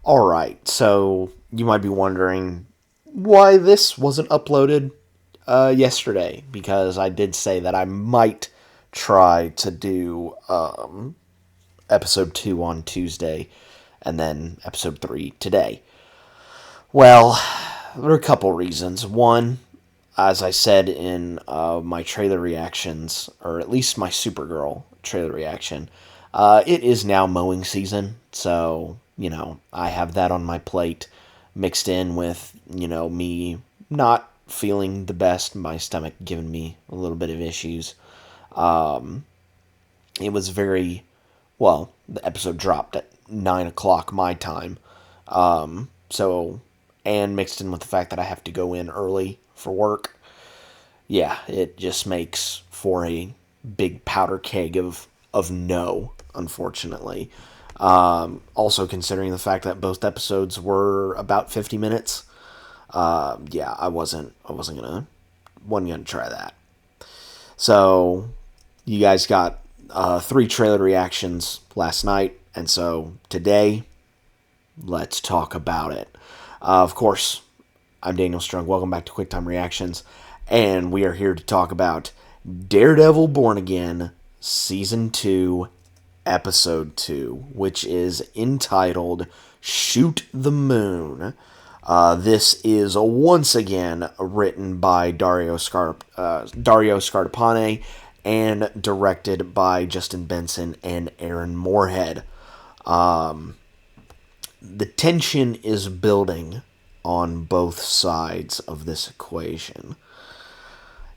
Alright, so you might be wondering why this wasn't uploaded yesterday, because I did say that I might try to do episode 2 on Tuesday and then episode 3 today. Well, there are a couple reasons. One, as I said in my trailer reactions, or at least my Supergirl trailer reaction, it is now mowing season, so, I have that on my plate, mixed in with, me not feeling the best, my stomach giving me a little bit of issues. It was the episode dropped at 9 o'clock my time, so, and mixed in with the fact that I have to go in early for work, yeah, it just makes for a big powder keg of no, unfortunately. Also considering the fact that both episodes were about 50 minutes, yeah, I wasn't gonna try that. So, you guys got 3 trailer reactions last night, and so today, let's talk about it. Of course, I'm Daniel Strung. Welcome back to QuickTime Reactions, and we are here to talk about Daredevil Born Again, Season 2, Episode 2, which is entitled Shoot the Moon. This is once again written by Dario Scardapane and directed by Justin Benson and Aaron Moorhead. The tension is building on both sides of this equation.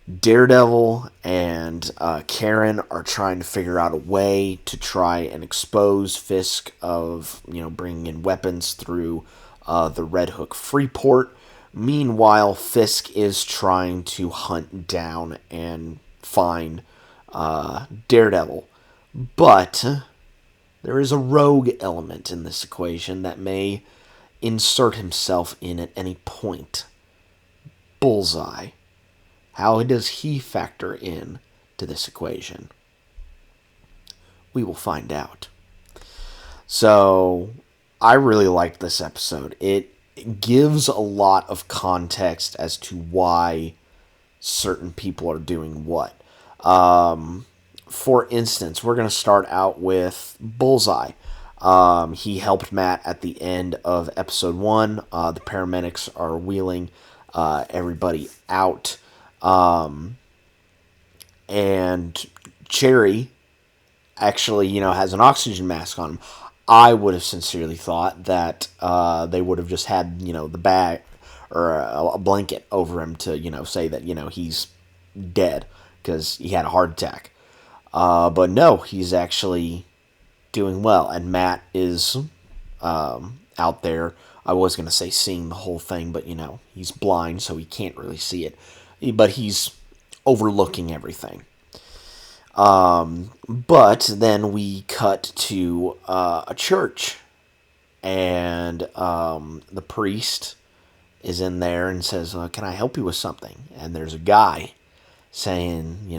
Daredevil and Karen are trying to figure out a way to try and expose Fisk of, bringing in weapons through the Red Hook Freeport. Meanwhile, Fisk is trying to hunt down and find Daredevil. But there is a rogue element in this equation that may insert himself in at any point. Bullseye. How does he factor in to this equation? We will find out. So, I really liked this episode. It gives a lot of context as to why certain people are doing what. For instance, we're going to start out with Bullseye. He helped Matt at the end of episode 1. The paramedics are wheeling everybody out. And Cherry actually, has an oxygen mask on him. I would have sincerely thought that they would have just had, the bag or a blanket over him to, say that, he's dead because he had a heart attack. But no, he's actually doing well. And Matt is out there. I was going to say seeing the whole thing, but, he's blind, so he can't really see it. But he's overlooking everything. But then we cut to a church, and the priest is in there and says, can I help you with something? And there's a guy saying,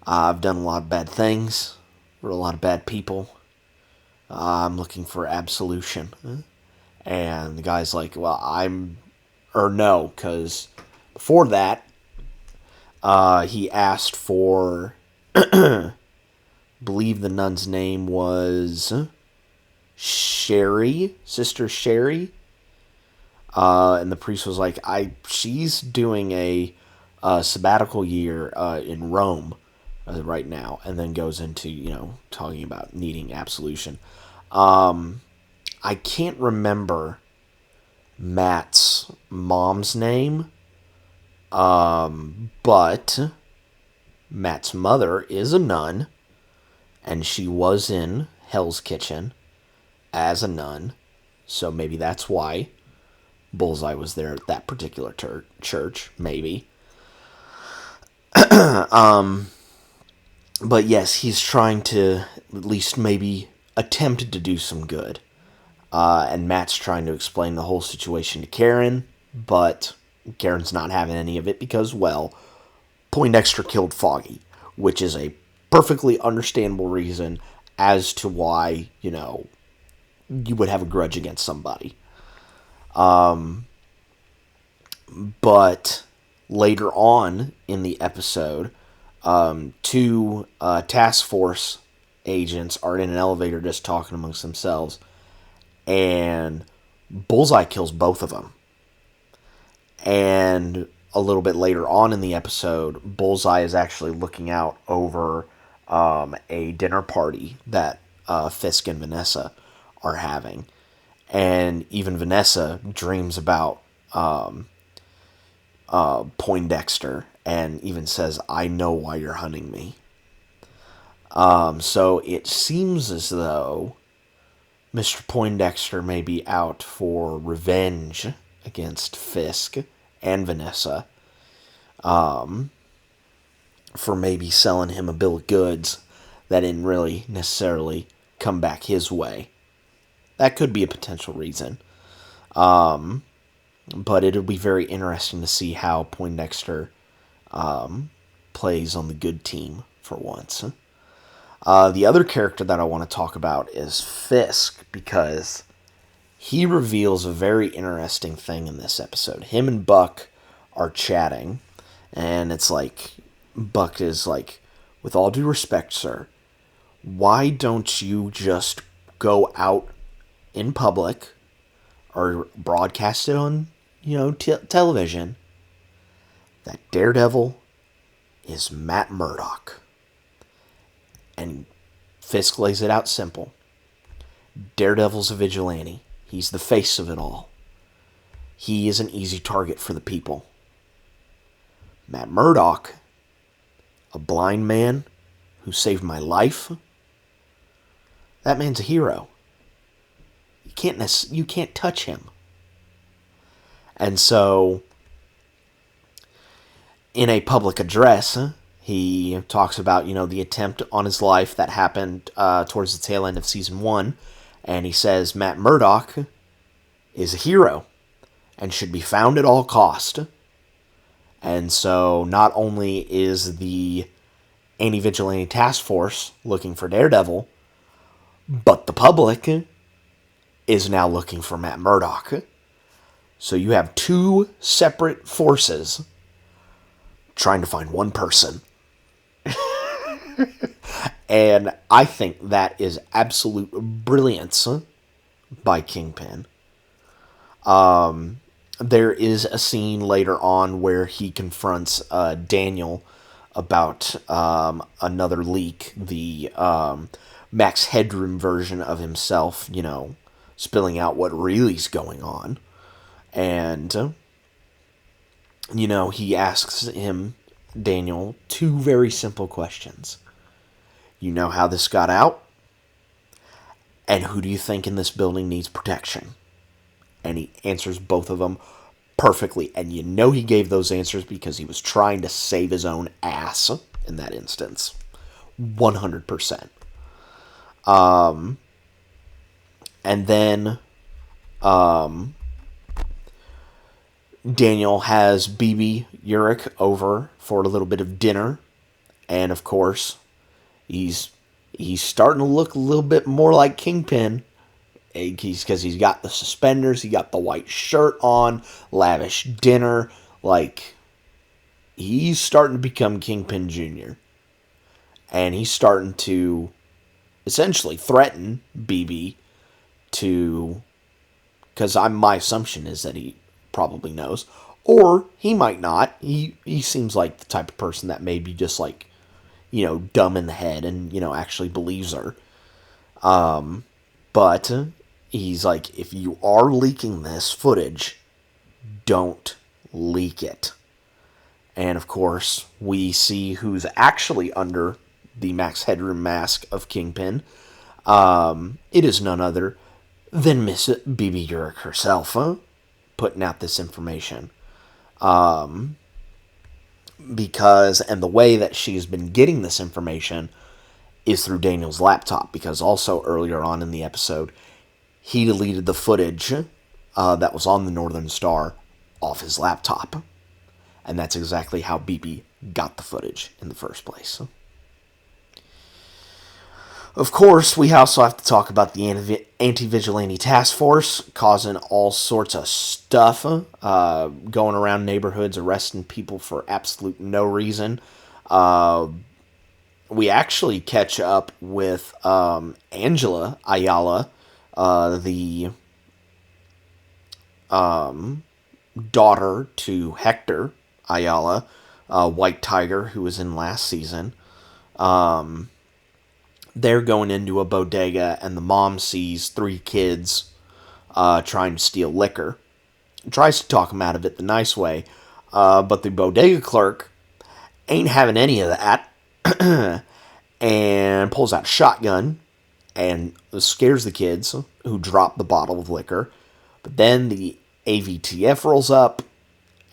I've done a lot of bad things for a lot of bad people. I'm looking for absolution. And the guy's like, well, no, because before that, he asked for, believe the nun's name was Sherry, Sister Sherry. And the priest was like, she's doing a sabbatical year in Rome right now, and then goes into, talking about needing absolution. I can't remember Matt's mom's name, but Matt's mother is a nun, and she was in Hell's Kitchen as a nun, so maybe that's why Bullseye was there at that particular church, maybe. But yes, he's trying to at least maybe attempt to do some good. And Matt's trying to explain the whole situation to Karen, but Karen's not having any of it because, well, Poindexter killed Foggy, which is a perfectly understandable reason as to why, you would have a grudge against somebody. But later on in the episode, two task force agents are in an elevator just talking amongst themselves, and Bullseye kills both of them. And a little bit later on in the episode, Bullseye is actually looking out over a dinner party that Fisk and Vanessa are having. And even Vanessa dreams about Poindexter and even says, "I know why you're hunting me." So it seems as though Mr. Poindexter may be out for revenge against Fisk and Vanessa for maybe selling him a bill of goods that didn't really necessarily come back his way. That could be a potential reason. But it'll be very interesting to see how Poindexter plays on the good team for once. The other character that I want to talk about is Fisk, because he reveals a very interesting thing in this episode. Him and Buck are chatting, and it's like, Buck is like, "With all due respect, sir, why don't you just go out in public or broadcast it on, television, that Daredevil is Matt Murdock?" And Fisk lays it out simple. Daredevil's a vigilante. He's the face of it all. He is an easy target for the people. Matt Murdock, a blind man who saved my life, that man's a hero. You can't touch him. And so, in a public address, he talks about, the attempt on his life that happened towards the tail end of season 1. And he says Matt Murdock is a hero and should be found at all cost. And so not only is the anti-vigilante task force looking for Daredevil, but the public is now looking for Matt Murdock. So you have two separate forces trying to find one person. And I think that is absolute brilliance by Kingpin. There is a scene later on where he confronts Daniel about another leak, the Max Headroom version of himself, spilling out what really is going on. And, he asks him, Daniel, two very simple questions. You know how this got out? And who do you think in this building needs protection? And he answers both of them perfectly. And he gave those answers because he was trying to save his own ass in that instance. 100%. And then Daniel has BB Urich over for a little bit of dinner. And of course, he's starting to look a little bit more like Kingpin. Because he's got the suspenders, he got the white shirt on, lavish dinner. Like, he's starting to become Kingpin Jr. And he's starting to essentially threaten BB to... Because my assumption is that he probably knows. Or he might not. He seems like the type of person that may be just like, dumb in the head and, actually believes her. But he's like, if you are leaking this footage, don't leak it. And of course, we see who's actually under the Max Headroom mask of Kingpin. It is none other than Miss BB Urich herself, putting out this information. Because, and the way that she's been getting this information is through Daniel's laptop, because also earlier on in the episode, he deleted the footage that was on the Northern Star off his laptop. And that's exactly how BB got the footage in the first place. Of course, we also have to talk about the anti-vigilante task force causing all sorts of stuff, going around neighborhoods arresting people for absolute no reason. Uh, we actually catch up with Angela Ayala, the daughter to Hector Ayala, whitetiger, who was in last season. They're going into a bodega, and the mom sees three kids trying to steal liquor. Tries to talk them out of it the nice way, but the bodega clerk ain't having any of that, and pulls out a shotgun and scares the kids, who drop the bottle of liquor. But then the AVTF rolls up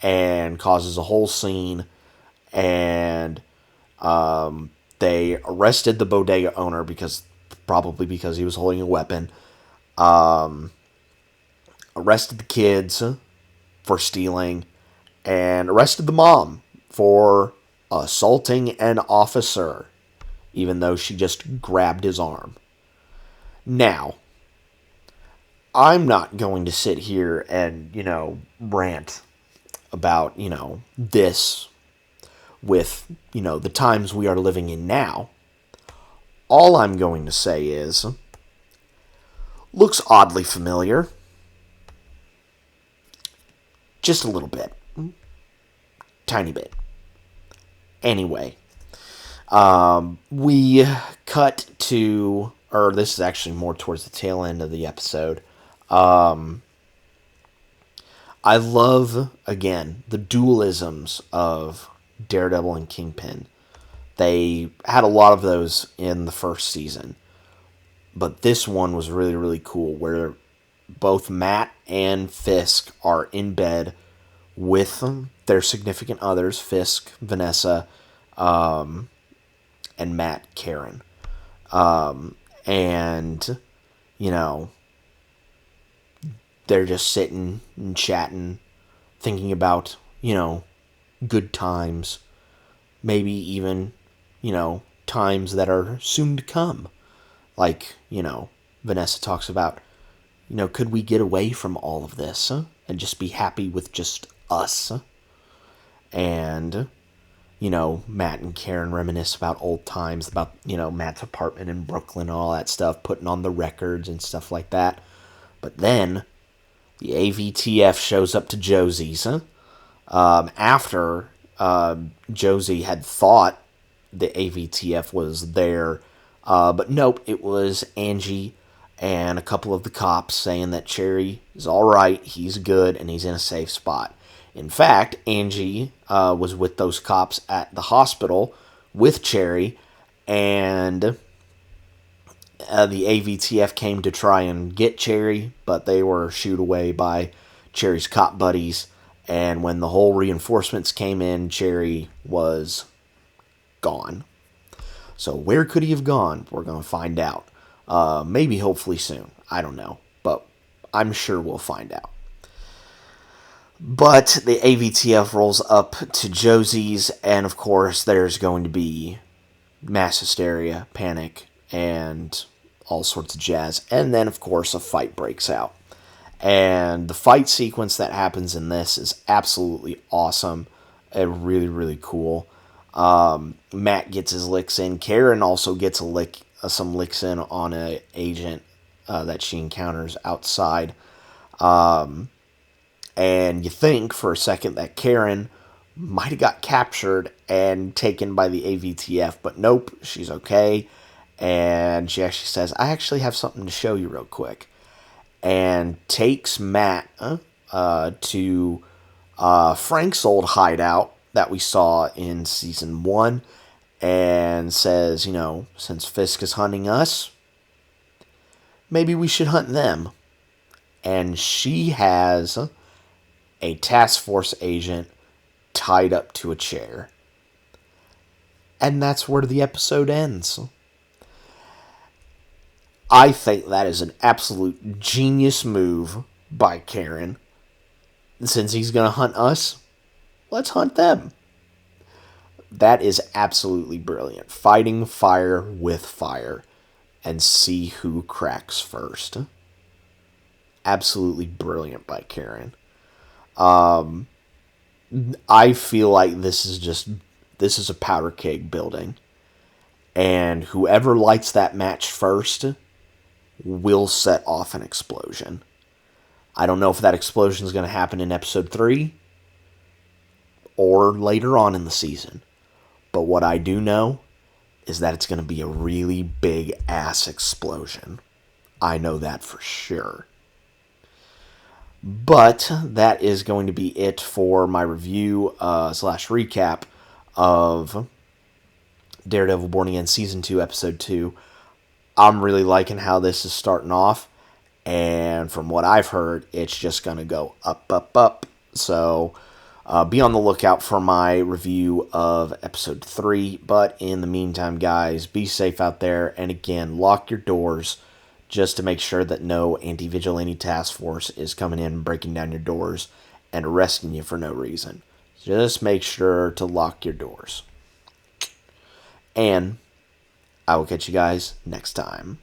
and causes a whole scene, and they arrested the bodega owner probably because he was holding a weapon. Arrested the kids for stealing, and arrested the mom for assaulting an officer, even though she just grabbed his arm. Now, I'm not going to sit here and, rant about, this with, the times we are living in now. All I'm going to say is, looks oddly familiar. Just a little bit. Tiny bit. Anyway, we cut to, or this is actually more towards the tail end of the episode. I love, again, the dualisms of Daredevil and Kingpin. They had a lot of those in the first season. But this one was really, really cool, where both Matt and Fisk are in bed with their significant others, Fisk, Vanessa, and Matt, Karen. And, they're just sitting and chatting, thinking about, good times. Maybe even, times that are soon to come. Like, Vanessa talks about, could we get away from all of this and just be happy with just us? And, Matt and Karen reminisce about old times, about, Matt's apartment in Brooklyn and all that stuff, putting on the records and stuff like that. But then the AVTF shows up to Josie's after Josie had thought the AVTF was there. But nope, it was Angie and a couple of the cops saying that Cherry is alright, he's good, and he's in a safe spot. In fact, Angie was with those cops at the hospital with Cherry, and the AVTF came to try and get Cherry, but they were shooed away by Cherry's cop buddies, and when the whole reinforcements came in, Cherry was gone. So where could he have gone? We're going to find out. Maybe hopefully soon. I don't know. But I'm sure we'll find out. But the AVTF rolls up to Josie's, and of course there's going to be mass hysteria, panic, and all sorts of jazz. And then, of course, a fight breaks out. And the fight sequence that happens in this is absolutely awesome and really, really cool. Matt gets his licks in. Karen also gets some licks in on an agent that she encounters outside. And you think for a second that Karen might have got captured and taken by the AVTF, but nope, she's okay. And she actually says, I actually have something to show you real quick. And takes Matt to Frank's old hideout that we saw in season 1, and says, since Fisk is hunting us, maybe we should hunt them. And she has a task force agent tied up to a chair. And that's where the episode ends. I think that is an absolute genius move by Karen. Since he's going to hunt us, let's hunt them. That is absolutely brilliant. Fighting fire with fire. and see who cracks first. Absolutely brilliant by Karen. I feel like this is a powder keg building. And whoever lights that match first will set off an explosion. I don't know if that explosion is going to happen in episode 3 or later on in the season. But what I do know is that it's going to be a really big ass explosion. I know that for sure. But that is going to be it for my review / recap of Daredevil Born Again Season 2, Episode 2. I'm really liking how this is starting off. And from what I've heard, it's just going to go up, up, up. So be on the lookout for my review of Episode 3. But in the meantime, guys, be safe out there. And again, lock your doors just to make sure that no anti-vigilante task force is coming in and breaking down your doors and arresting you for no reason. Just make sure to lock your doors. And I will catch you guys next time.